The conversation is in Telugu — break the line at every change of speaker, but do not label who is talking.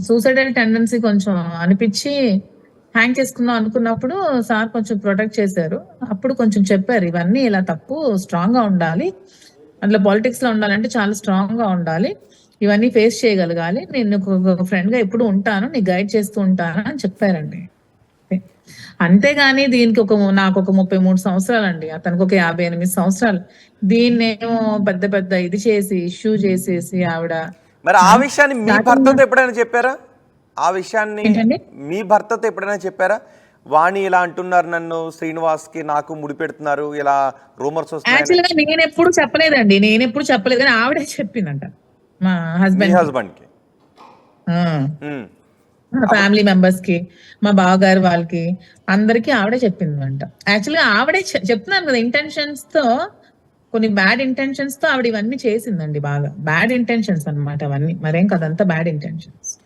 సూసైడల్ టెండెన్సీ కొంచెం అనిపించి హ్యాంగ్ చేసుకుందాం అనుకున్నప్పుడు సార్ కొంచెం ప్రొటెక్ట్ చేశారు. అప్పుడు కొంచెం చెప్పారు, ఇవన్నీ ఇలా తప్పు, స్ట్రాంగ్ గా ఉండాలి, అందులో పాలిటిక్స్ లో ఉండాలంటే చాలా స్ట్రాంగ్ గా ఉండాలి, ఇవన్నీ ఫేస్ చేయగలగాలి, నేను ఒక ఫ్రెండ్ గా ఎప్పుడు ఉంటాను, నీకు గైడ్ చేస్తూ ఉంటాను అని చెప్పారండి. అంతేగాని దీనికి నాకు ఒక 33 సంవత్సరాలండి, అతనికి ఒక 58 సంవత్సరాలు. దీన్నేమో పెద్ద పెద్ద ఇది చేసి ఇష్యూ చేసేసి ఆవిడ.
మరి ఆ విషయాన్ని మీ భర్తతో ఎప్పుడైనా చెప్పారా? ఆ విషయాన్ని మీ భర్తతో ఎప్పుడైనా చెప్పారా? వాణి ఇలా అంటున్నారు, నన్ను శ్రీనివాస్ కి నాకు ముడిపెడుతున్నారు, ఇలా రూమర్స్ వస్తున్నాయి.
నేను ఎప్పుడు చెప్పలేదండి, కానీ ఆవిడే చెప్పిందంట మా హస్బెండ్ కి, ఫ్యామిలీ మెంబర్స్ కి, మా బావగారు వాళ్ళకి, అందరికి ఆవిడే చెప్పిందంట. యాక్చువల్గా ఆవిడే చెప్తున్నాను కదా, ఇంటెన్షన్స్ తో, కొన్ని బ్యాడ్ ఇంటెన్షన్స్ తో ఆవిడ ఇవన్నీ చేసిందండి. బాగా బ్యాడ్ ఇంటెన్షన్స్ అన్నమాట అవన్నీ, మరేం కదంతా బ్యాడ్ ఇంటెన్షన్స్.